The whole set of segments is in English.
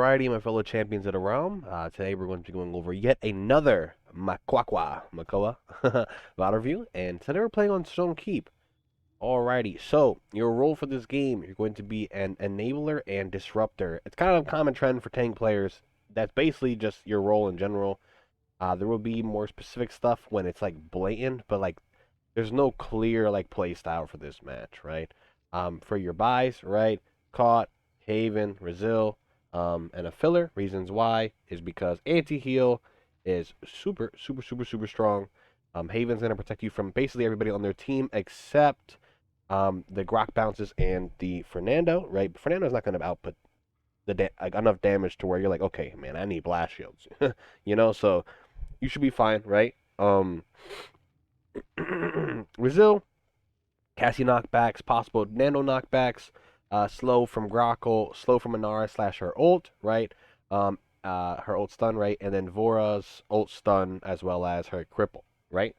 Alrighty, my fellow champions of the realm. Today we're going to be going over yet another Makoa battle review, and today we're playing on Stone Keep. Alrighty, so your role for this game, you're going to be an enabler and disruptor. It's kind of a common trend for tank players. That's basically just your role in general. There will be more specific stuff when it's like blatant, but like there's no clear like play style for this match, right? For your buys, right? Caught, Haven, Brazil. And a filler, reasons why, is because anti-heal is super strong. Haven's going to protect you from basically everybody on their team except the Grok bounces and the Fernando, right? Fernando's not going to output enough damage to where you're like, okay, man, I need blast shields. You know, so you should be fine, right? Brazil, Cassie knockbacks, possible Nano knockbacks. Slow from Grockle, slow from Inara / her ult, right? Her ult stun, right? And then Vora's ult stun as well as her cripple, right?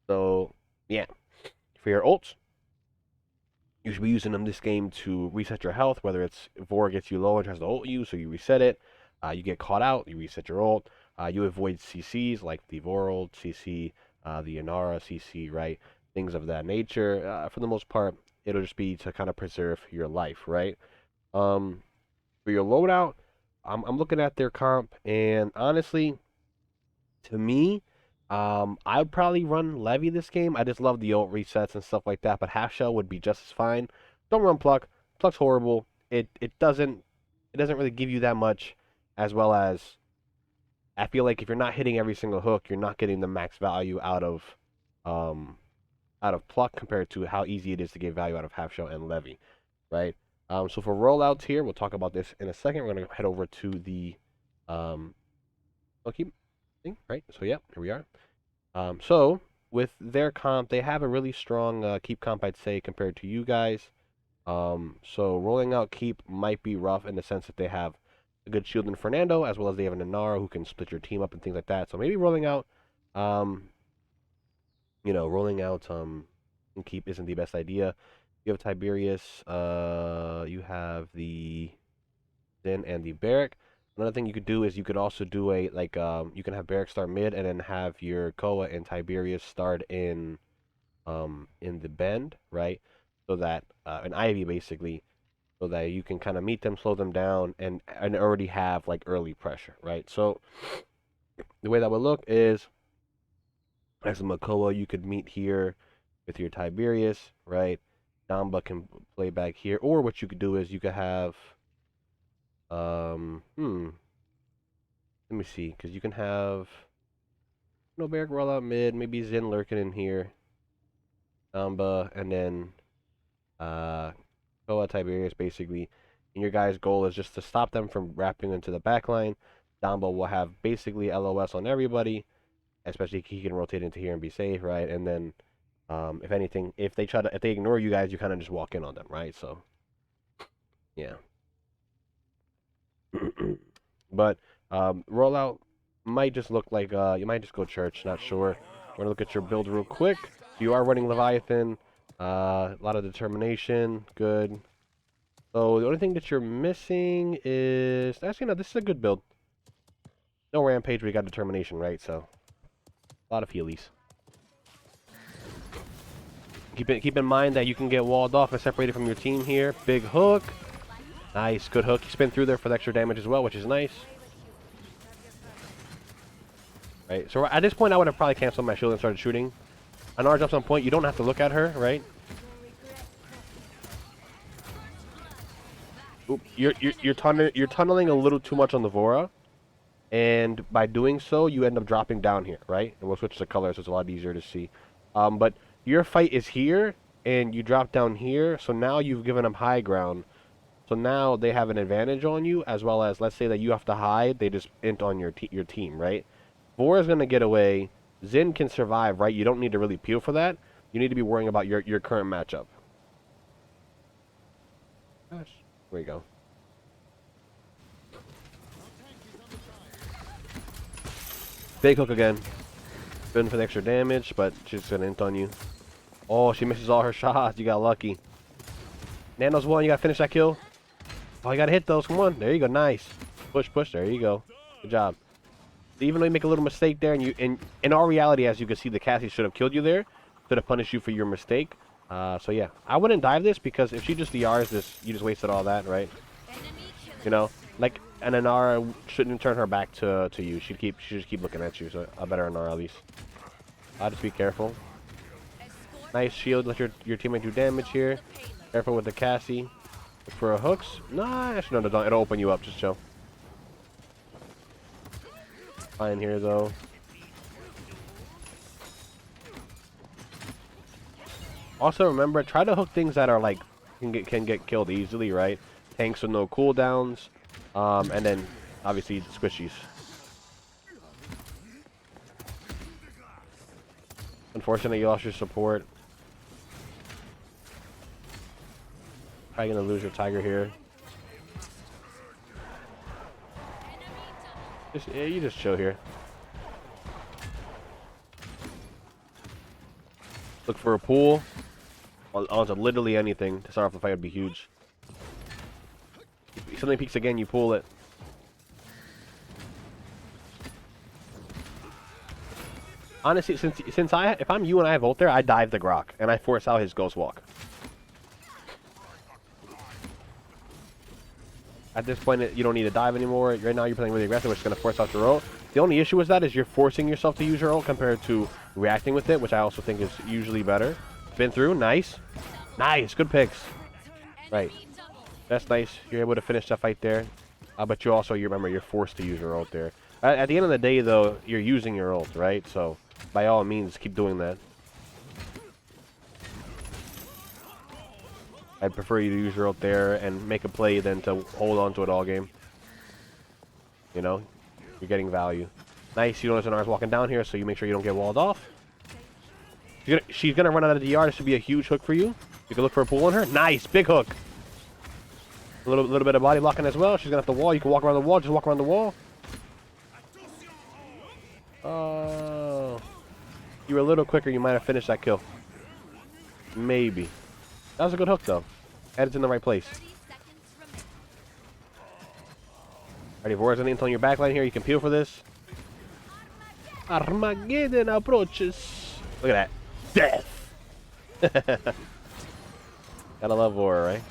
So, yeah. For your ults, you should be using them this game to reset your health, whether it's Vora gets you low and tries to ult you, so you reset it. You get caught out, you reset your ult. You avoid CCs like the Vora ult CC, the Inara CC, right? Things of that nature. For the most part, it'll just be to kind of preserve your life, right? For your loadout, I'm looking at their comp, and honestly, to me, I would probably run Levy this game. I just love the ult resets and stuff like that, but Half Shell would be just as fine. Don't run Pluck. Pluck's horrible. It doesn't really give you that much, as well as I feel like if you're not hitting every single hook, you're not getting the max value out of Pluck compared to how easy it is to get value out of Half Shell and Levy, right? So for rollouts here, we'll talk about this in a second. We're going to head over to the keep thing, right? So yeah, here we are. So with their comp, they have a really strong keep comp, I'd say, compared to you guys. So rolling out keep might be rough in the sense that they have a good shield in Fernando, as well as they have an Inara who can split your team up and things like that. So maybe rolling out keep isn't the best idea. You have Tiberius, you have the Zen and the Barrack. Another thing you could do is you could also do you can have Barrack start mid and then have your Koa and Tiberius start in the bend, right? So that an Ivy basically, so that you can kind of meet them, slow them down, and already have like early pressure, right? So the way that would look is, as a Makoa, you could meet here with your Tiberius, right? Damba can play back here, or what you could do is you could have, let me see, because you can have Barrack roll out mid, maybe Zen lurking in here, Damba, and then Koa Tiberius basically, and your guy's goal is just to stop them from wrapping into the backline. Damba will have basically LOS on everybody, especially he can rotate into here and be safe, right? And then, if anything, if they ignore you guys, you kind of just walk in on them, right? So, yeah. But rollout might just look like you might just go church. Not sure. We're gonna look at your build real quick. You are running Leviathan. A lot of determination. Good. So the only thing that you're missing is actually no. This is a good build. No rampage, but you got determination, right? So. A lot of healies. Keep in mind that you can get walled off and separated from your team here. Big hook. Nice, good hook. You spin through there for the extra damage as well, which is nice. Right, so at this point I would have probably canceled my shield and started shooting. Anar jumps on point, you don't have to look at her, right? Oop, you're tunneling a little too much on the Vora. And by doing so, you end up dropping down here, right? And we'll switch the colors so it's a lot easier to see. But your fight is here, and you drop down here, so now you've given them high ground. So now they have an advantage on you, as well as, let's say that you have to hide, they just int on your team, right? Vora's going to get away. Zen can survive, right? You don't need to really peel for that. You need to be worrying about your current matchup. Gosh, there we go. Fake hook again. Spin for the extra damage, but she's gonna int on you. Oh, she misses all her shots. You got lucky. Nano's one. You gotta finish that kill. Oh, you gotta hit those. Come on. There you go. Nice. Push, push. There you go. Good job. Even though you make a little mistake there, and in all reality, as you can see, the Cassie should have killed you there, should have punished you for your mistake. So yeah, I wouldn't dive this because if she just DRs this, you just wasted all that, right? You know, like an Inara shouldn't turn her back to you. She just keep looking at you. So a better Inara at least. I'll just be careful. Nice shield. Let your teammate do damage here. Careful with the Cassie. Look for a hooks. Nah, actually no, don't. It'll open you up. Just chill. Fine here though. Also remember, try to hook things that are like can get killed easily, right? Tanks with no cooldowns, and then obviously the squishies. Unfortunately, you lost your support. Probably gonna lose your tiger here. Yeah, you just chill here. Look for a pool. Onto literally anything to start off the fight would be huge. If something peeks again, you pull it. Honestly, if I'm you and I have ult there, I dive the Grok and I force out his Ghost Walk. At this point, you don't need to dive anymore. Right now, you're playing really aggressive, which is going to force out your ult. The only issue with that is you're forcing yourself to use your ult compared to reacting with it, which I also think is usually better. Spin through, nice. Nice, good picks. Right. That's nice. You're able to finish that fight there. But you also, remember, you're forced to use your ult there. At the end of the day, though, you're using your ult, right? So, by all means, keep doing that. I'd prefer you to use your ult there and make a play than to hold on to it all game. You know? You're getting value. Nice, you notice Anar's walking down here, so you make sure you don't get walled off. She's gonna run out of DR. This should be a huge hook for you. You can look for a pull on her. Nice, big hook. A little bit of body blocking as well. She's gonna have the wall. You can walk around the wall. Just walk around the wall. Oh, you were a little quicker. You might have finished that kill. Maybe. That was a good hook though. Head's in the right place. Alrighty, Vor's on your backline here. You can peel for this. Armageddon approaches. Look at that. Death! Gotta love Vor, right?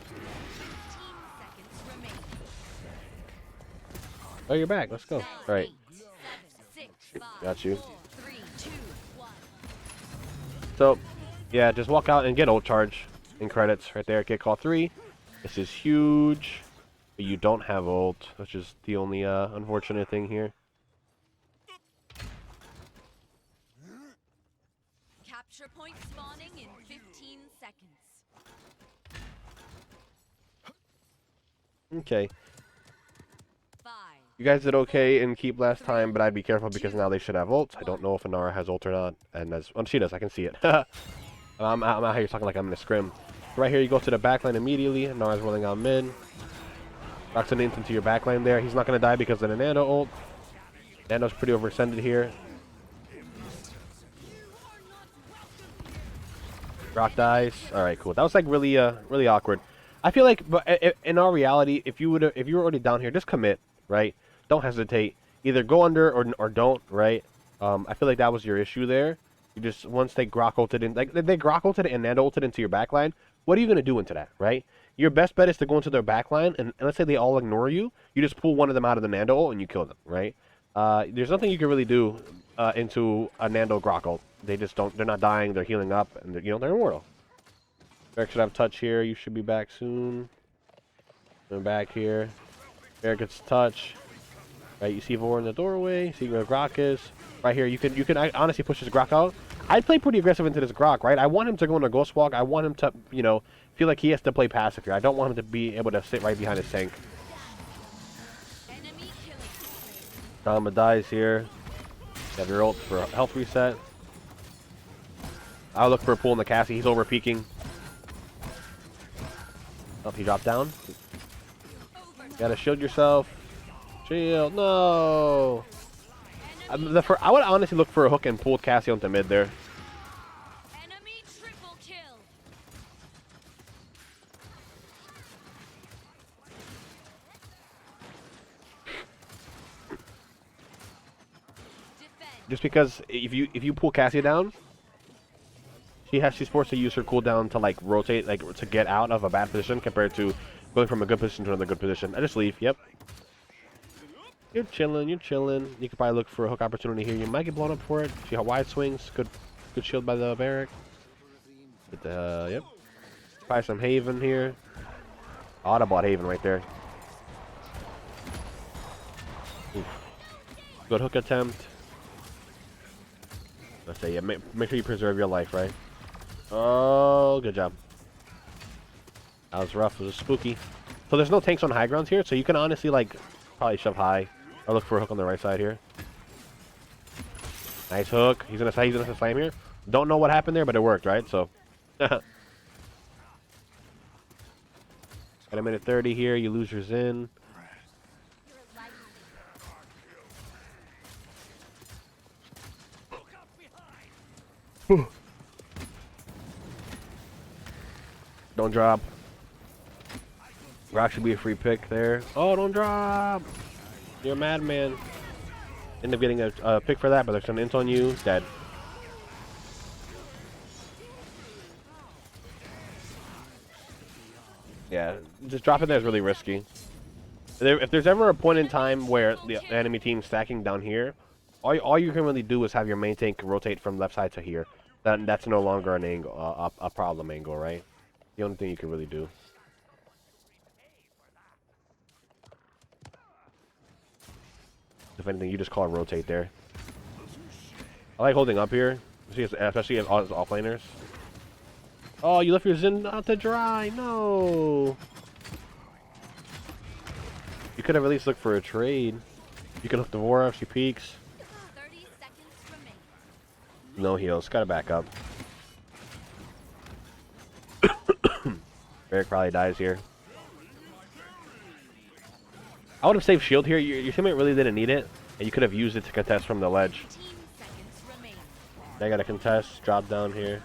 Oh, you're back. Let's go. Alright. Got you. So, yeah, just walk out and get ult charge in credits right there. Get call 3. This is huge. But you don't have ult, which is the only unfortunate thing here. Capture point spawning in 15 seconds. Okay. 5. You guys did okay in keep last time, but I'd be careful because now they should have ults. I don't know if Inara has ult or not. And she does, I can see it. I'm out here talking like I'm in a scrim. Right here, you go to the backline immediately. Inara's rolling out mid. Rocks an into your backline there. He's not going to die because of the Nano ult. Nano's pretty overextended here. Rock dies. All right, cool. That was like really awkward. I feel like, but in our reality, if you were already down here, just commit, right? Don't hesitate. Either go under or don't, right? I feel like that was your issue there. You just once they Grok ulted in, like they Grok ulted and Nando ulted into your backline. What are you gonna do into that, right? Your best bet is to go into their backline, and let's say they all ignore you. You just pull one of them out of the Nando ult and you kill them, right? There's nothing you can really do into a Nando Grok ult. They just don't. They're not dying. They're healing up, and they're immortal. Eric should have touch here. You should be back soon. We're back here. Eric gets touch. Right, you see Vor in the doorway. See where Grok is. Right here, you can honestly push this Grok out. I'd play pretty aggressive into this Grok, right? I want him to go on a Ghost Walk. I want him to, feel like he has to play passive here. I don't want him to be able to sit right behind his tank. Dama dies here. You have your ult for a health reset. I'll look for a pull in the Cassie. He's over peeking. Oh, he dropped down. You gotta shield yourself. Shield. No. I would honestly look for a hook and pull Cassie onto mid there. Enemy triple kill. Just because if you pull Cassia down, she's forced to use her cooldown to like rotate, like to get out of a bad position compared to going from a good position to another good position. I just leave. Yep. You're chilling. You're chilling. You could probably look for a hook opportunity here. You might get blown up for it. See how wide swings. Good shield by the barrack. Get the yep. Probably some Haven here. Oh, I bought Haven right there. Oof. Good hook attempt. Let's say, yeah, make sure you preserve your life, right? Oh, good job. That was rough. It was spooky. So there's no tanks on high grounds here, so you can honestly, like, probably shove high. Or look for a hook on the right side here. Nice hook. He's gonna slam here. Don't know what happened there, but it worked, right? So. At a minute 30 here, you lose your Zen. Don't drop. Rock should be a free pick there. Oh, don't drop! You're a madman. End up getting a pick for that, but there's an int on you. Dead. Yeah, just dropping there is really risky. If there's ever a point in time where the enemy team's stacking down here, all you can really do is have your main tank rotate from left side to here. That's no longer an angle, a problem angle, right? The only thing you can really do. If anything, you just call a rotate there. I like holding up here, especially as offlaners. Oh, you left your Zen out to dry. No. You could have at least looked for a trade. You could hook the Vora if she peeks. 30 seconds remaining. No heals. Gotta back up. Barrack probably dies here. I would have saved shield here. Your teammate really didn't need it, and you could have used it to contest from the ledge. 15 seconds remaining. They gotta contest. Drop down here.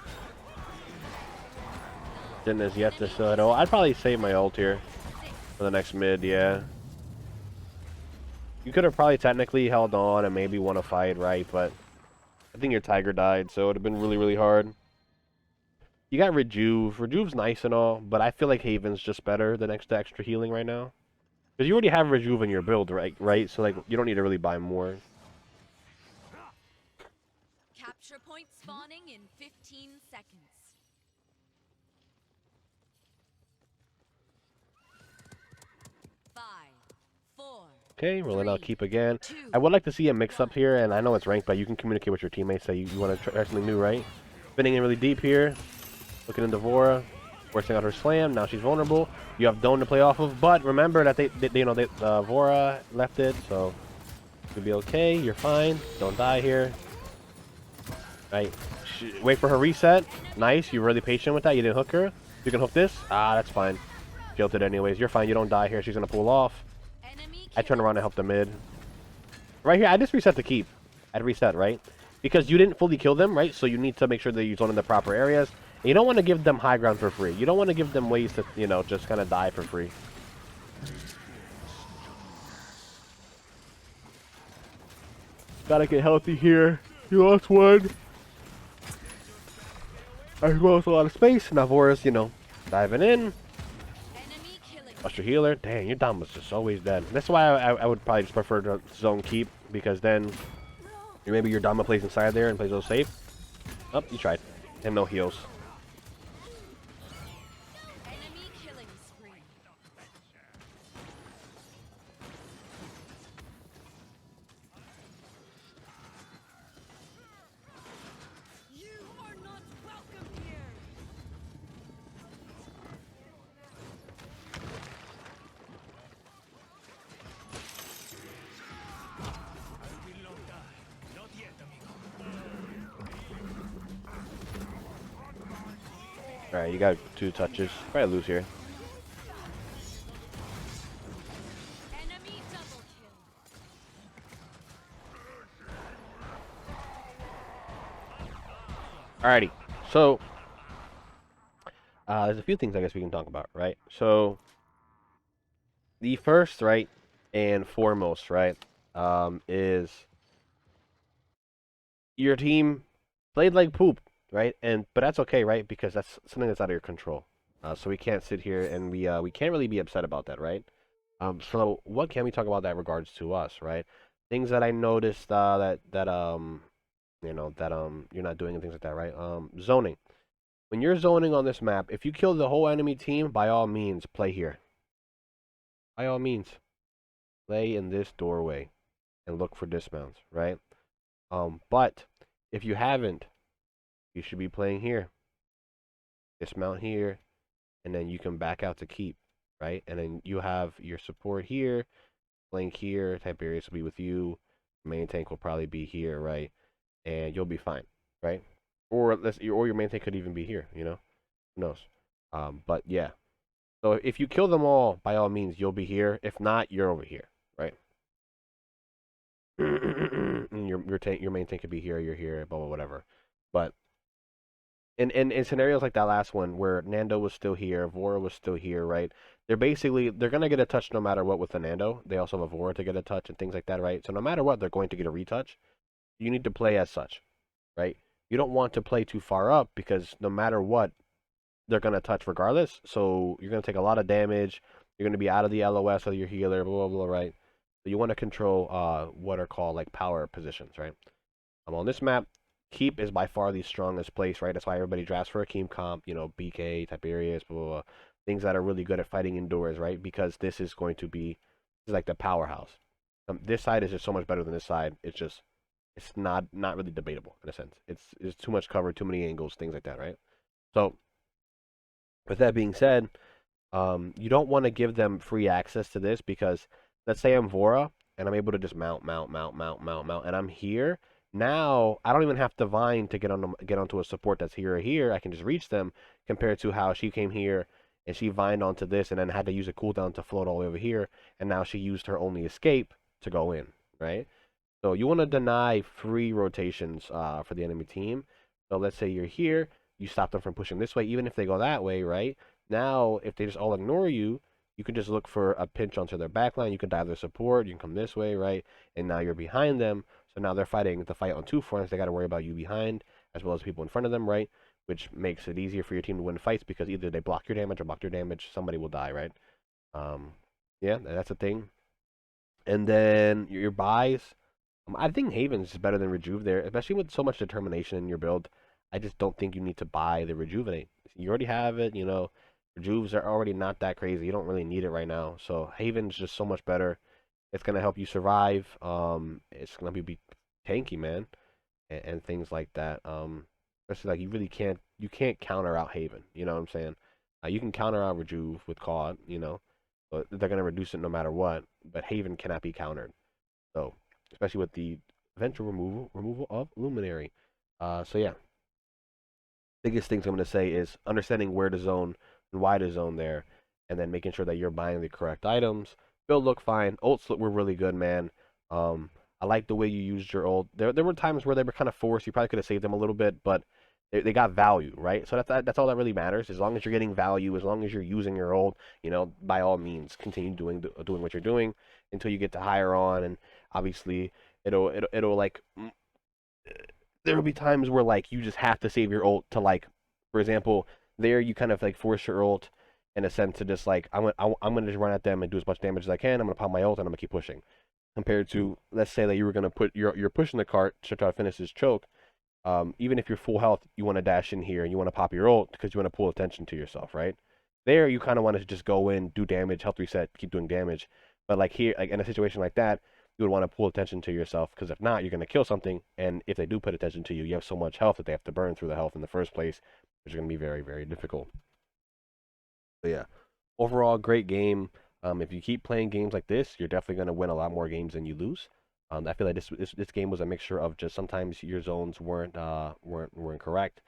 Didn't as yet to still at all. I'd probably save my ult here for the next mid. Yeah. You could have probably technically held on and maybe won a fight, right? But I think your Tiger died, so it would have been really, really hard. You got Rejuve. Rejuve's nice and all, but I feel like Haven's just better than extra healing right now. Because you already have Rejuve in your build, right? So, like, you don't need to really buy more. Capture point spawning in 15 seconds. 5, 4. Okay, rolling out 3, keep again. 2, I would like to see a mix-up here, and I know it's ranked, but you can communicate with your teammates that you want to try something new, right? Spinning in really deep here. Looking into Vora. Forcing out her slam. Now she's vulnerable. You have Dome to play off of, but remember that Vora left it, so you'll be okay. You're fine. Don't die here. Right. Wait for her reset. Nice. You're really patient with that. You didn't hook her. You can hook this. Ah, that's fine. Jilted anyways. You're fine. You don't die here. She's gonna pull off. I turn around and help the mid. Right here, I just reset the keep. I'd reset, right? Because you didn't fully kill them, right? So you need to make sure that you zone in the proper areas. And you don't want to give them high ground for free. You don't want to give them ways to, you know, just kind of die for free. Gotta get healthy here. You lost one. I lost a lot of space. Now Vora's, you know, diving in. Buster healer. Dang, your Dom was just always dead. That's why I would probably just prefer to zone keep, because then maybe your Dama plays inside there and plays those safe. Oh, you tried. And no heals. Enemy killing spree. You are not welcome here. Alright, you got 2 touches. Probably lose here. Enemy double kill. Alrighty. So, there's a few things I guess we can talk about, right? So, the first, right, and foremost, right, is your team played like poop, right? But that's okay, right? Because that's something that's out of your control. So we can't sit here and we can't really be upset about that, right? So what can we talk about that regards to us, right? Things that I noticed that you're not doing and things like that, right? Zoning. When you're zoning on this map, if you kill the whole enemy team, by all means play here. By all means, play in this doorway and look for dismounts, right? But if you haven't, you should be playing here. Dismount here, and then you can back out to keep, right? And then you have your support here, flank here, Tiberius will be with you, main tank will probably be here, right? And you'll be fine, right? Or your main tank could even be here, you know? Who knows? But yeah. So if you kill them all, by all means, you'll be here. If not, you're over here, right? Your main tank could be here, you're here, blah blah whatever. But in scenarios like that last one where Nando was still here, Vora was still here, right? They're gonna get a touch no matter what with the Nando. They also have a Vora to get a touch and things like that, right? So no matter what, they're going to get a retouch. You need to play as such, right? You don't want to play too far up because no matter what, they're gonna touch regardless. So you're gonna take a lot of damage. You're gonna be out of the LOS of your healer, blah blah blah, right? So you want to control what are called like power positions, right? On this map, keep is by far the strongest place, right? That's why everybody drafts for a keep comp, you know, BK, Tiberius, blah, blah, blah. Things that are really good at fighting indoors, right? Because this is going to be, this is like the powerhouse. This side is just so much better than this side. It's not really debatable in a sense. It's too much cover, too many angles, things like that, right? So, with that being said, you don't want to give them free access to this because let's say I'm Vora and I'm able to just mount, and I'm here. Now I don't even have to Vine to get onto a support that's here or here. I can just reach them compared to how she came here and she vined onto this and then had to use a cooldown to float all the way over here, and now she used her only escape to go in, right? So you want to deny free rotations for the enemy team. So let's say you're here, you stop them from pushing this way, even if they go that way, right? Now, if they just all ignore you, you can just look for a pinch onto their backline. You can dive their support. You can come this way, right? And now you're behind them. So now they're fighting the fight on two fronts. They got to worry about you behind as well as people in front of them, right? Which makes it easier for your team to win fights because either they block your damage or block your damage. Somebody will die, right? Um, yeah, that's a thing. And then your buys. I think Haven's is better than Rejuve there, especially with so much determination in your build. I just don't think you need to buy the Rejuvenate. You already have it, you know. Rejuves are already not that crazy. You don't really need it right now. So Haven's just so much better. It's gonna help you survive. It's gonna be tanky, man, and things like that. Especially like you can't counter out Haven. You know what I'm saying? You can counter out Rejuve with COD, you know, but they're gonna reduce it no matter what. But Haven cannot be countered. So especially with the eventual removal of Luminary. So yeah, biggest things I'm going to say is understanding where to zone and why to zone there, and then making sure that you're buying the correct items. Build look fine. Ults were really good, man. I like the way you used your ult. There were times where they were kind of forced. You probably could have saved them a little bit, but they got value, right? So that's all that really matters. As long as you're getting value, as long as you're using your ult, you know, by all means, continue doing what you're doing until you get to higher on, and obviously it'll like there will be times where like you just have to save your ult to like, for example, there you kind of like force your ult in a sense to just like I'm gonna just run at them and do as much damage as I can. I'm gonna pop my ult and I'm gonna keep pushing. Compared to let's say that you were gonna put you're pushing the cart to try to finish this choke. Even if you're full health, you want to dash in here and you want to pop your ult because you want to pull attention to yourself, right? There you kind of want to just go in, do damage, health reset, keep doing damage. But like here, like in a situation like that, you would want to pull attention to yourself because if not, you're going to kill something. And if they do put attention to you, you have so much health that they have to burn through the health in the first place, which is going to be very, very difficult. But yeah, overall, great game. If you keep playing games like this, you're definitely going to win a lot more games than you lose. I feel like this game was a mixture of just sometimes your zones weren't correct.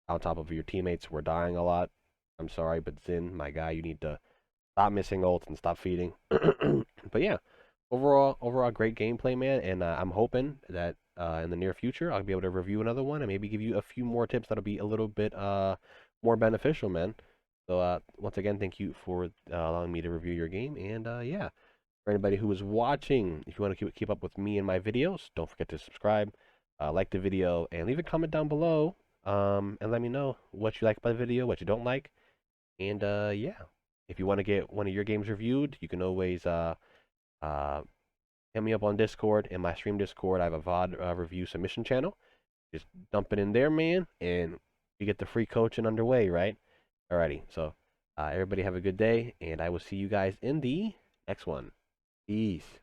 On top of your teammates were dying a lot. I'm sorry, but Zin, my guy, you need to stop missing ults and stop feeding. But yeah, overall, great gameplay, man. And I'm hoping that in the near future I'll be able to review another one and maybe give you a few more tips that'll be a little bit more beneficial, man. So once again, thank you for allowing me to review your game. And yeah, for anybody who is watching, if you want to keep up with me and my videos, don't forget to subscribe. like the video, and leave a comment down below. And let me know what you like about the video, what you don't like. And yeah, if you want to get one of your games reviewed, you can always uh, hit me up on Discord. In my stream Discord, I have a VOD review submission channel. Just dump it in there, man, and you get the free coaching underway, right? Alrighty, so everybody have a good day, and I will see you guys in the next one. Peace.